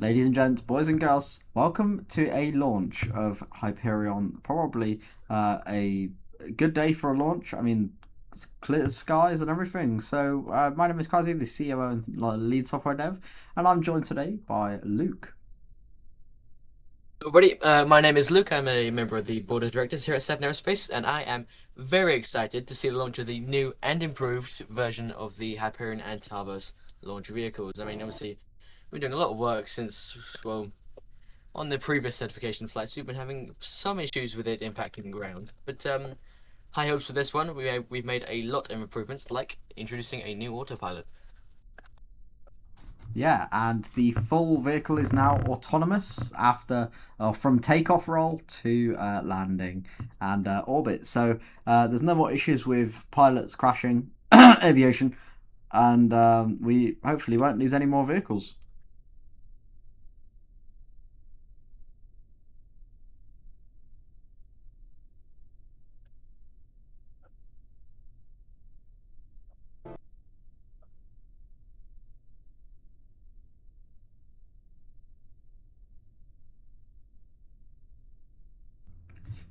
Ladies and gents, boys and girls, welcome to a launch of Hyperion. Probably a good day for a launch. I mean, it's clear skies and everything. So, my name is Kazi, the CEO and lead software dev, and I'm joined today by Luke. Everybody, my name is Luke. I'm a member of the board of directors here at Saturn Aerospace, and I am very excited to see the launch of the new and improved version of the Hyperion and Tarvos launch vehicles. I mean, obviously, we've been doing a lot of work since, well, on the previous certification flights, we've been having some issues with it impacting the ground. But high hopes for this one. We've made a lot of improvements, like introducing a new autopilot. Yeah, and the full vehicle is now autonomous after from takeoff roll to landing and orbit. So there's no more issues with pilots crashing, aviation, and we hopefully won't lose any more vehicles.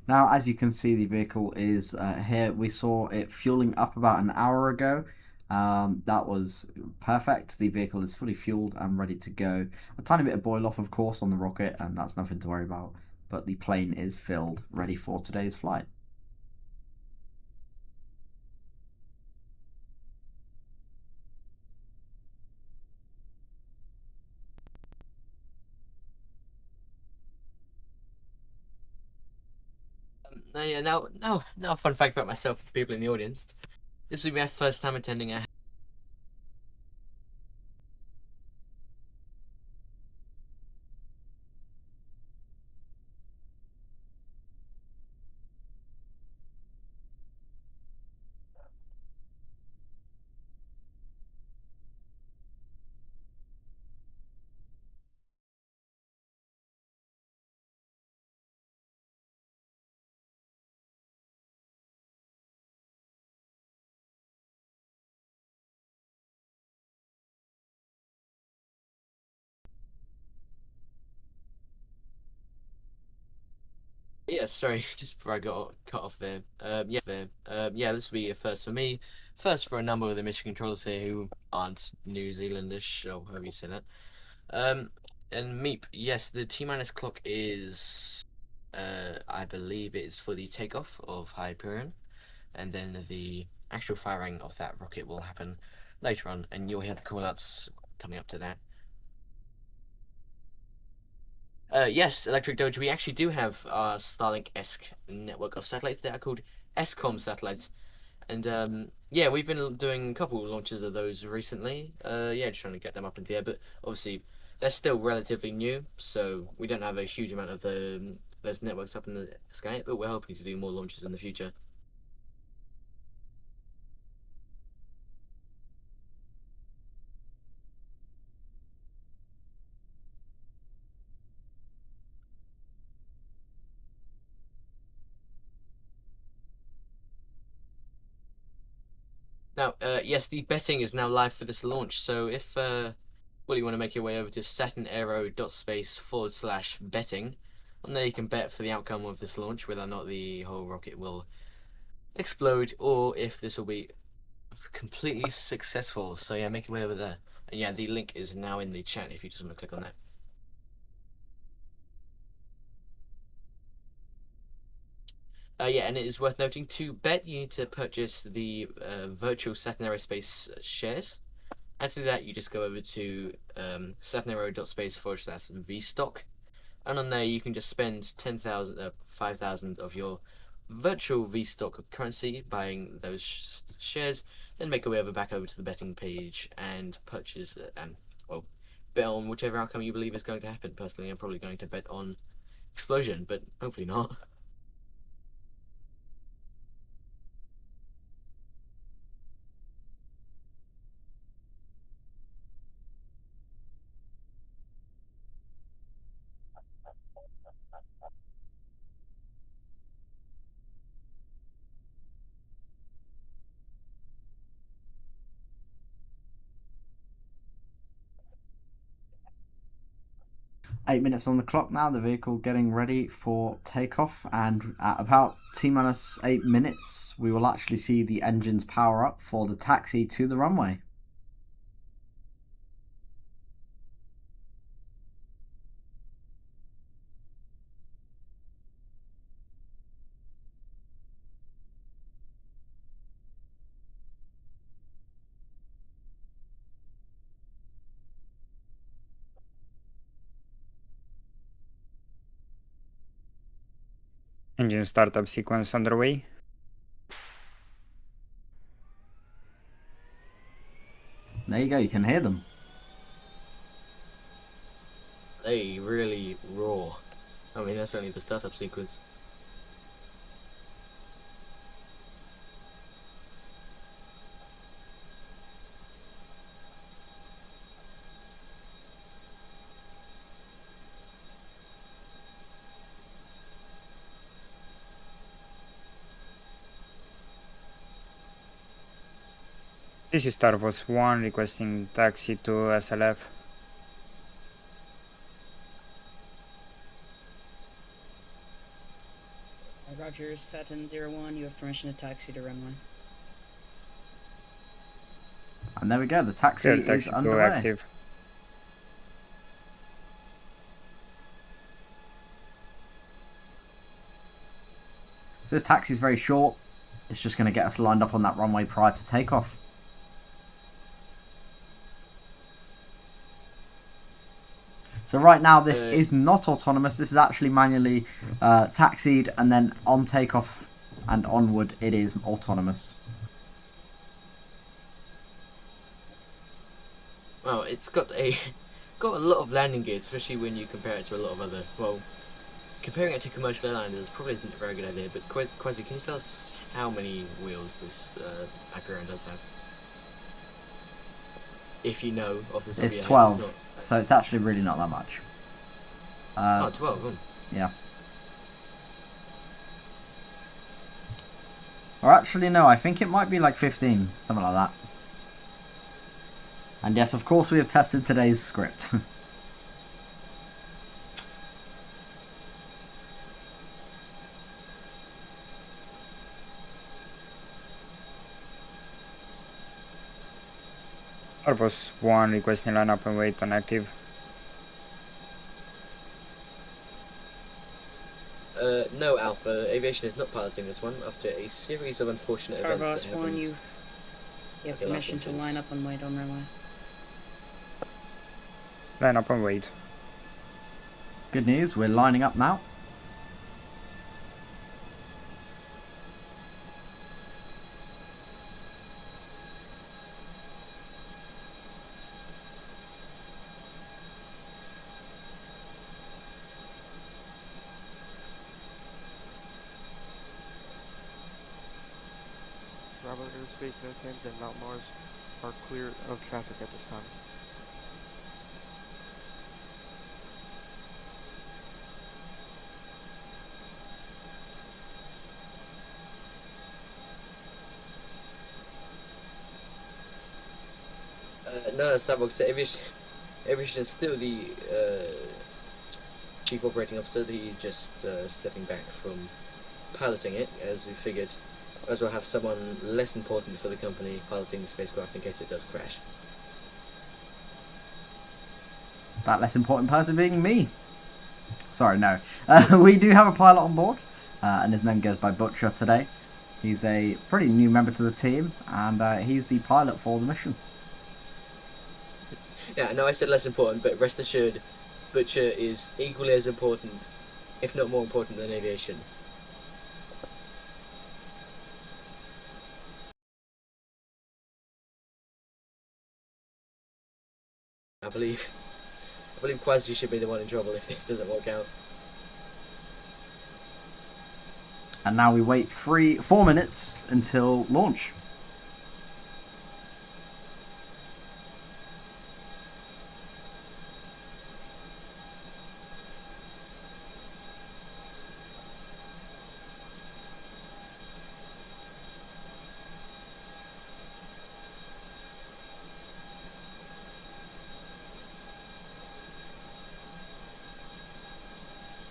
Now, as you can see, the vehicle is here. We saw it fueling up about an hour ago. That was perfect. The vehicle is fully fueled and ready to go. A tiny bit of boil off, of course, on the rocket, and that's nothing to worry about. But the plane is filled, ready for today's flight. Now, a fun fact about myself for the people in the audience. This will be my first time attending a Yeah, sorry, just before I got cut off there. Yeah, this will be a first for me. First for a number of the mission controllers here who aren't New Zealandish, or however you say that. Um, and Meep, yes, the T-minus clock is, I believe it's for the takeoff of Hyperion, and then the actual firing of that rocket will happen later on, and you'll hear the callouts coming up to that. Yes, Electric Doge, we actually do have our Starlink-esque network of satellites that are called SCOM satellites. And yeah, we've been doing a couple launches of those recently. Yeah, just trying to get them up in the air, but obviously they're still relatively new, so we don't have a huge amount of those networks up in the sky, but we're hoping to do more launches in the future. Now, yes, the betting is now live for this launch, so if well, you want to make your way over to saturnaero.space/betting, and there you can bet for the outcome of this launch, whether or not the whole rocket will explode or if this will be completely successful. So yeah, make your way over there. And yeah, the link is now in the chat if you just want to click on that. Yeah, and it is worth noting to bet you need to purchase the virtual Saturn Aerospace shares. And to do that, you just go over to saturnaero.space/vstock, and on there you can just spend 10,000, 5,000 of your virtual vstock currency buying those shares, then make your way back over to the betting page and purchase and well bet on whichever outcome you believe is going to happen. Personally, I'm probably going to bet on explosion, but hopefully not. 8 minutes on the clock now. The vehicle getting ready for takeoff, and at about T-minus 8 minutes, we will actually see the engines power up for the taxi to the runway. Engine startup sequence underway. There you go, you can hear them. They really roar. I mean, that's only the startup sequence. This is Tarvos 1 requesting taxi to SLF. Roger, Saturn 01, you have permission to taxi to runway. And there we go, the taxi Clear is taxi to underway. active. So this taxi is very short. It's just going to get us lined up on that runway prior to takeoff. So right now this is not autonomous. This is actually manually taxied, and then on takeoff and onward it is autonomous. Well, it's got a lot of landing gear, especially when you compare it to a lot of other. Well, comparing it to commercial airliners probably isn't a very good idea. But Quasi, can you tell us how many wheels this Hyperion does have? If you know off the top of It's your head. 12, so it's actually really not that much. 12. Yeah. Or actually, no, I think it might be like 15, something like that. And yes, of course, we have tested today's script. Tarvos 1 requesting line up and wait on active. No, Alpha. Aviation is not piloting this one after a series of unfortunate events that Tarvos 1, happened. you have Okay, last permission one, to please. line up and wait on runway. Line up and wait. Good news, we're lining up now. Bravo airspace, no Thames and Mount Mars are clear of traffic at this time. No, Starbucks. Aviation is still the chief operating officer. He just stepping back from piloting it, as we figured. As well have someone less important for the company piloting the spacecraft in case it does crash. That less important person being me. Sorry, no. We do have a pilot on board, and his name goes by Butcher today. He's a pretty new member to the team, and he's the pilot for the mission. Yeah, I know I said less important, but rest assured, Butcher is equally as important, if not more important than aviation. I believe Quasi should be the one in trouble if this doesn't work out. And now we wait 4 minutes until launch.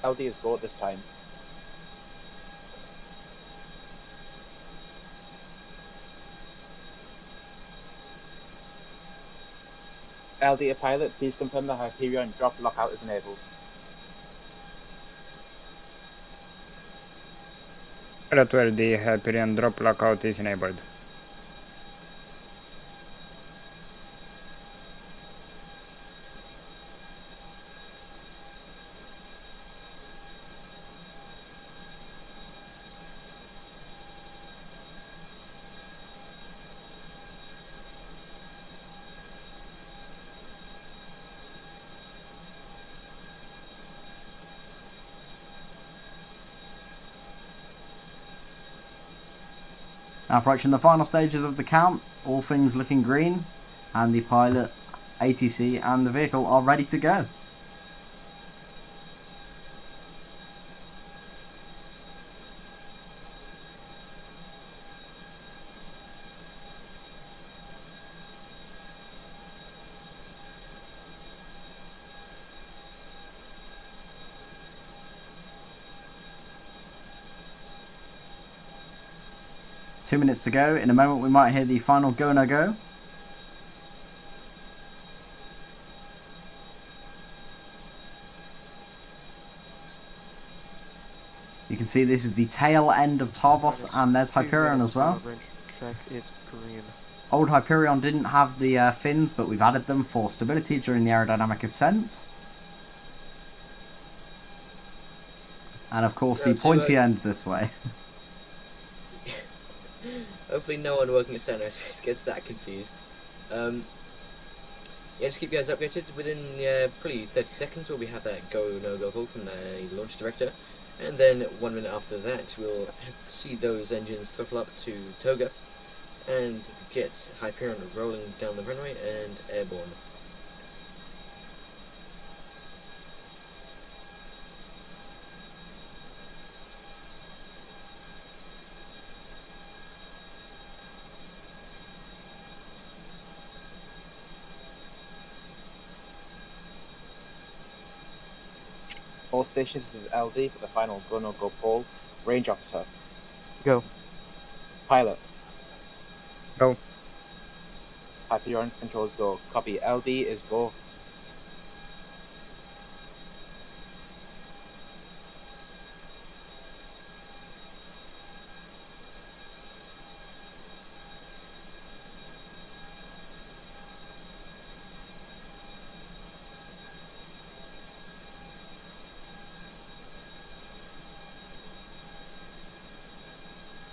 LD is go at this time. LD pilot, please confirm the Hyperion drop lockout is enabled. Pilot where the Hyperion drop lockout is enabled. Now approaching the final stages of the count, all things looking green, and the pilot, ATC, and the vehicle are ready to go. Two minutes to go. In a moment we might hear the final go no go. You can see this is the tail end of Tarvos, and there's Hyperion as well. Range check is green. Old Hyperion didn't have the fins, but we've added them for stability during the aerodynamic ascent. And of course the pointy end this way. Hopefully no one working at Saturn gets that confused. Yeah, just keep you guys updated. Within probably 30 seconds we'll have that go no go call from the launch director, and then 1 minute after that we'll see those engines throttle up to Toga and get Hyperion rolling down the runway and airborne. All stations, this is LD for the final go no go poll. Range officer. Go. Pilot. Go. Hyperion controls go. Copy. LD is go.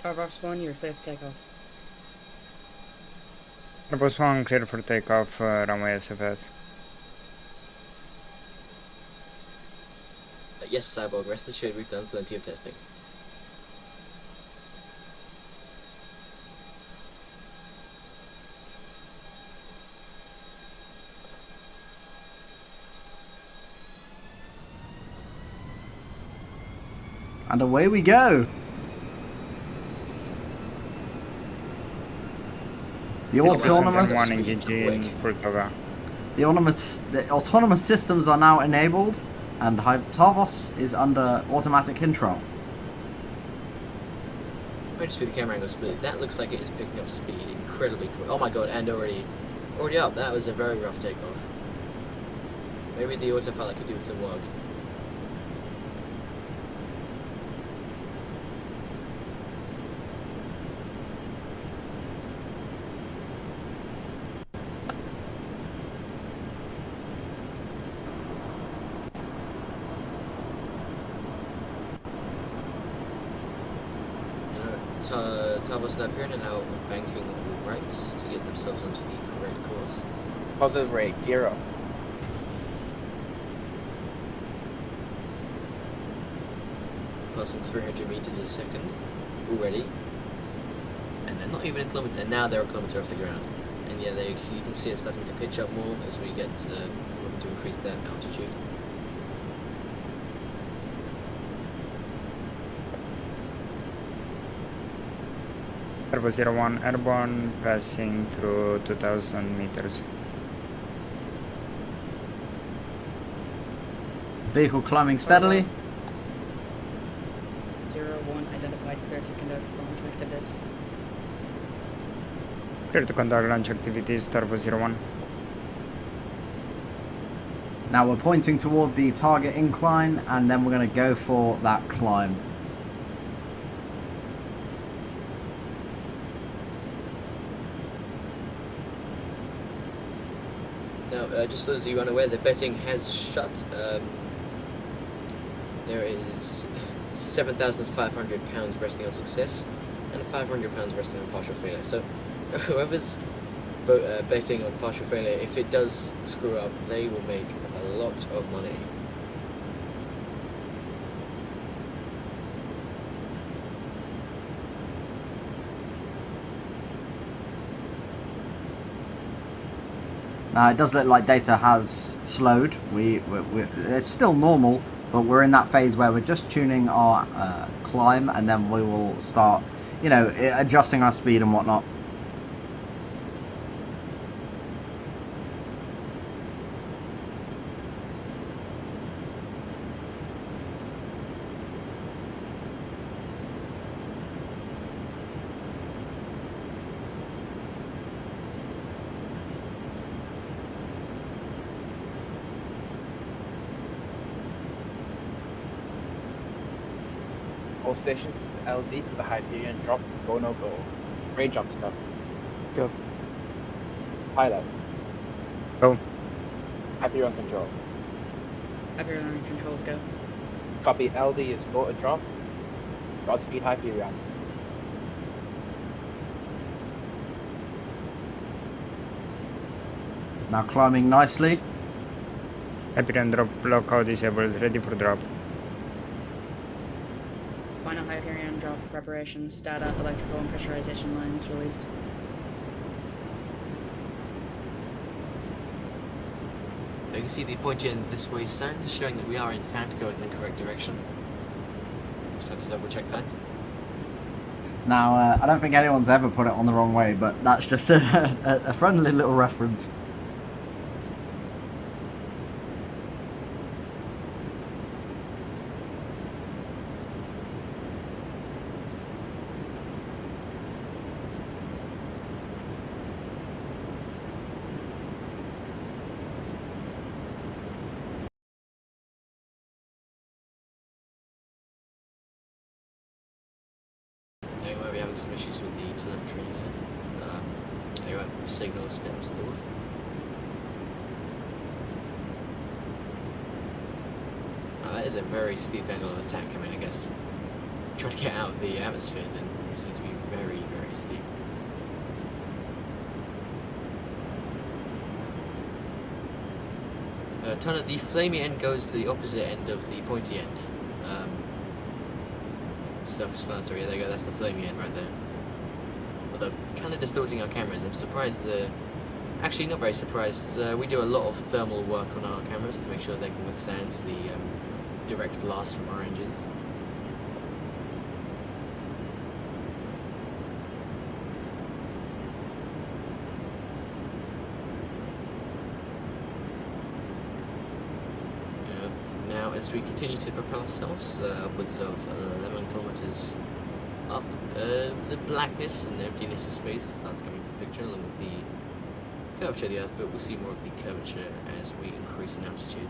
Tarvos 1, you're clear for takeoff. Tarvos 1 clear for takeoff, runway SFS. Yes, Cyborg, rest assured we've done plenty of testing. And away we go. The autonomous, One engine for Toga. the autonomous systems are now enabled, and Tarvos is under automatic control. I just put the camera angle split. That looks like it is picking up speed incredibly quick. Oh my god, and already up. That was a very rough takeoff. Maybe the autopilot could do with some work. Tarvos and Hyperion are now banking right to get themselves onto the correct course. Positive rate. Gear up. Passing 300 meters a second already, and they're not even a kilometer. And now they're a kilometer off the ground. And yeah, you can see it starting to pitch up more as we get looking to increase that altitude. Tarvos 01 airborne, passing through 2000 meters. Vehicle climbing steadily. identified, clear to conduct launch activities. Clear to conduct launch activities, Tarvos 01. Now we're pointing toward the target incline, and then we're going to go for that climb. Now, just for those of you unaware, the betting has shut. There is £7,500 resting on success and £500 resting on partial failure. So whoever's betting on partial failure, if it does screw up, they will make a lot of money. Now it does look like data has slowed. It's still normal, but we're in that phase where we're just tuning our climb, and then we will start, you know, adjusting our speed and whatnot. All stations, this is LD for the Hyperion. Drop, go, no go. Range jump stuff. Go. Pilot. Go. Hyperion control. Hyperion controls go. Copy, LD is go to drop. Godspeed Hyperion. Now climbing nicely. Hyperion drop, lockout disabled, ready for drop. Final Hyperion drop preparations. Data, electrical and pressurization lines released. You can see the pointy end of this way sign is showing that we are in fact going in the correct direction. Just have to double check that. Now I don't think anyone's ever put it on the wrong way, but that's just a friendly little reference. Anyway, we're having some issues with the telemetry there. Anyway, signal's been restored. That is a very steep angle of attack. I mean, I guess trying to get out of the atmosphere then it seems to be very, very steep. Turner, the flamey end goes to the opposite end of the pointy end. Self-explanatory, there you go, that's the flamey end right there. Although, kind of distorting our cameras, I'm surprised actually not very surprised, we do a lot of thermal work on our cameras to make sure they can withstand the direct blast from our engines. Now, as we continue to propel ourselves upwards of 11 kilometers up, the blackness and the emptiness of space starts coming to the picture, along with the curvature of the Earth, but we'll see more of the curvature as we increase in altitude.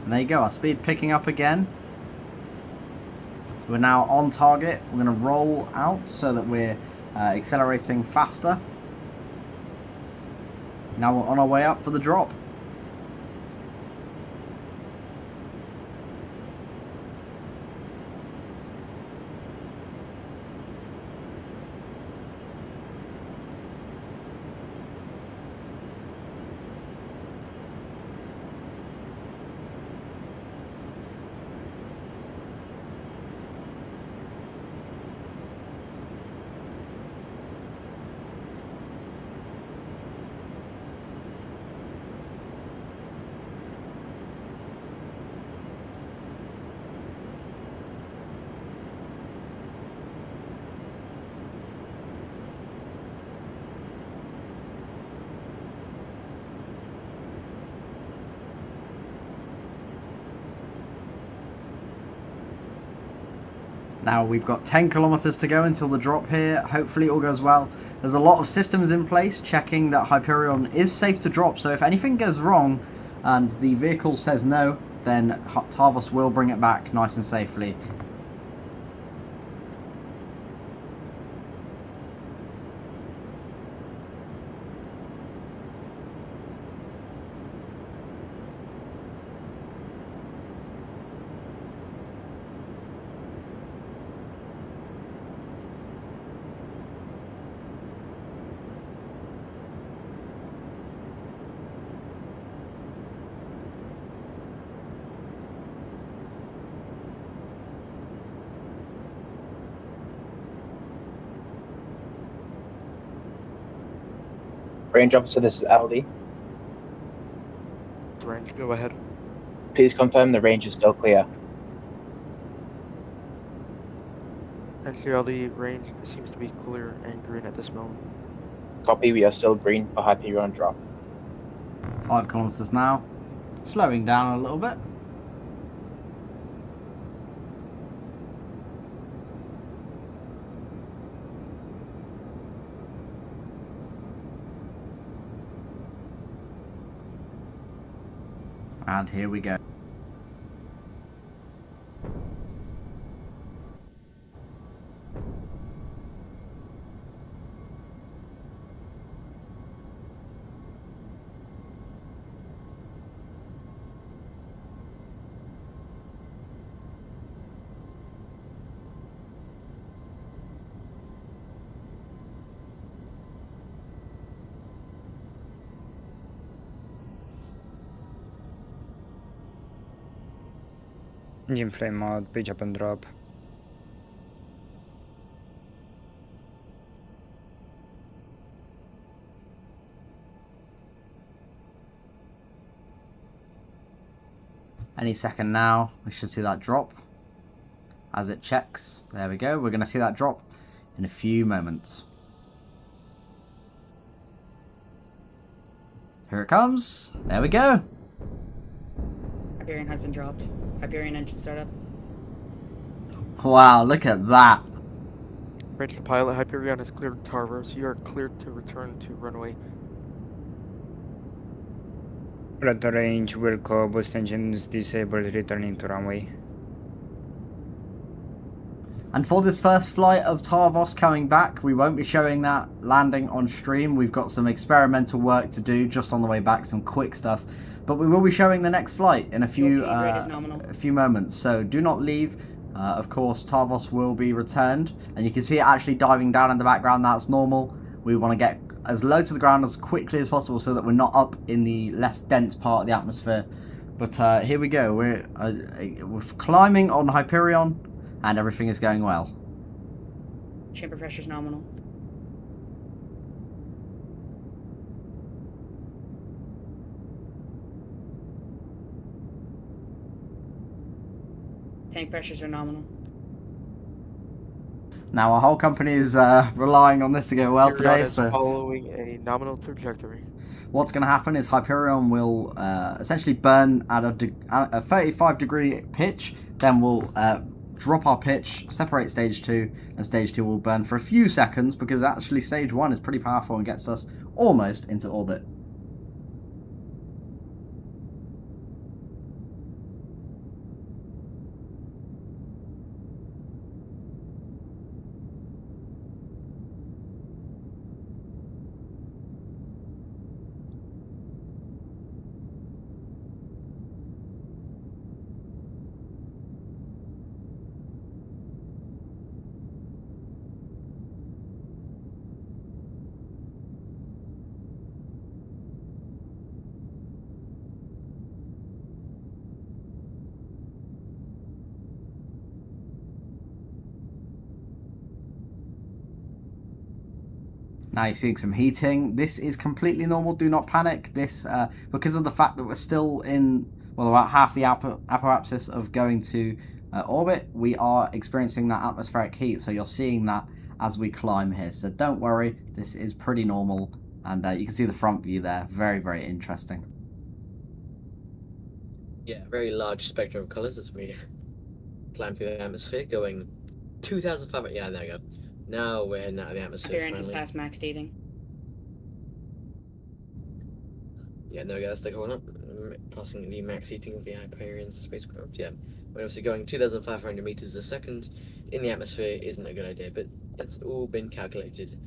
And there you go, our speed picking up again. We're now on target. We're going to roll out so that we're accelerating faster. Now we're on our way up for the drop. Now we've got 10 kilometers to go until the drop here. Hopefully all goes well. There's a lot of systems in place checking that Hyperion is safe to drop. So if anything goes wrong and the vehicle says no, then Tarvos will bring it back nice and safely. Range officer, this is LD. Range, go ahead. Please confirm the range is still clear. NCLD range seems to be clear and green at this moment. Copy, we are still green for Hyperion drop. 5 kilometers now. Slowing down a little bit. And here we go. Engine flame mode, pitch up and drop. Any second now, we should see that drop. As it checks, there we go. We're going to see that drop in a few moments. Here it comes. There we go. Hyperion has been dropped. Hyperion engine startup. Wow, look at that. Range to pilot, Hyperion has cleared Tarvos. You are cleared to return to runway. Predator range, Wilco, boost engines disabled, returning to runway. And for this first flight of Tarvos coming back, we won't be showing that landing on stream. We've got some experimental work to do just on the way back, some quick stuff. But we will be showing the next flight in a few moments. So do not leave. Of course, Tarvos will be returned. And you can see it actually diving down in the background. That's normal. We want to get as low to the ground as quickly as possible so that we're not up in the less dense part of the atmosphere. But here we go. We're climbing on Hyperion. And everything is going well. Chamber pressure is nominal. Tank pressures are nominal. Now our whole company is relying on this to go well Hyperion today. is So following a nominal trajectory. what's going to happen is Hyperion will essentially burn at a 35-degree pitch. Then we'll drop our pitch, separate stage 2, and stage 2 will burn for a few seconds because actually stage 1 is pretty powerful and gets us almost into orbit. Now you're seeing some heating. This is completely normal. Do not panic. This because of the fact that we're still in, well, about half the apoapsis of going to orbit, we are experiencing that atmospheric heat. So you're seeing that as we climb here. So don't worry. This is pretty normal. And you can see the front view there. Very, very interesting. Yeah, very large spectrum of colours as we climb through the atmosphere, going 2,500. Yeah, there we go. Now we're heading out of the atmosphere Hyperion has finally. passed max dating. Yeah, there we go. That's the corner. Passing the max heating of the Hyperion spacecraft. Yeah, we're obviously going 2,500 meters a second in the atmosphere isn't a good idea, but it's all been calculated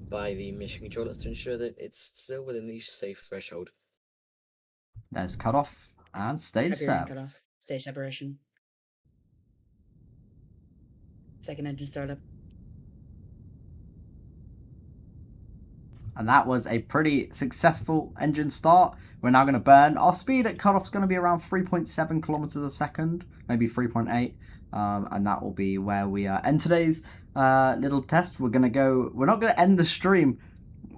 by the mission controllers to ensure that it's still within the safe threshold. There's cutoff and stage Hyperion set. cutoff. Stage separation. Second engine startup. And that was a pretty successful engine start. We're now going to burn. Our speed at cutoff is going to be around 3.7 kilometers a second, maybe 3.8. And that will be where we end today's little test. We're not going to end the stream,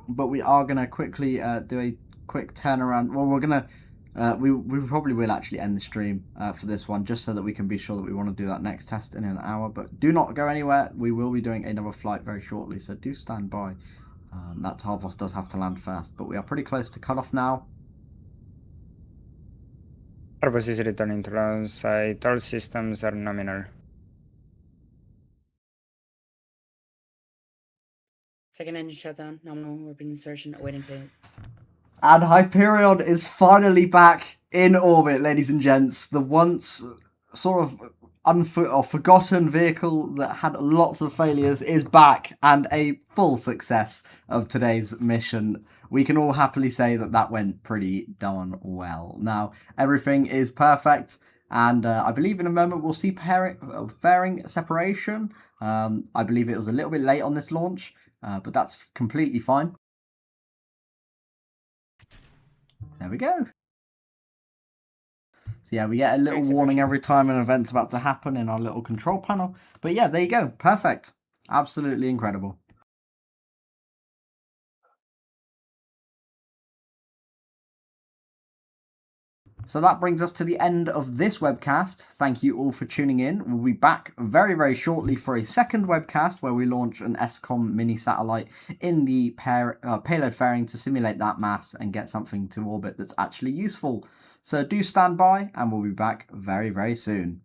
but we are going to quickly do a quick turnaround. Well, we're going to, we probably will actually end the stream for this one, just so that we can be sure that we want to do that next test in an hour. But do not go anywhere. We will be doing another flight very shortly, so do stand by. That Tarvos does have to land first, but we are pretty close to cutoff now. Tarvos is returning to ground site. All systems are nominal. Second engine shutdown. Nominal orbit insertion. Awaiting payload. And Hyperion is finally back in orbit, ladies and gents. The once sort of forgotten vehicle that had lots of failures is back, and a full success of today's mission. We can all happily say that that went pretty darn well. Now, everything is perfect, and I believe in a moment we'll see fairing separation. I believe it was a little bit late on this launch, but that's completely fine. There we go. So yeah, we get a little warning every time an event's about to happen in our little control panel. But yeah, there you go. Perfect. Absolutely incredible. So that brings us to the end of this webcast. Thank you all for tuning in. We'll be back very, very shortly for a second webcast where we launch an SCOM mini satellite in the payload fairing to simulate that mass and get something to orbit that's actually useful. So do stand by, and we'll be back very, very soon.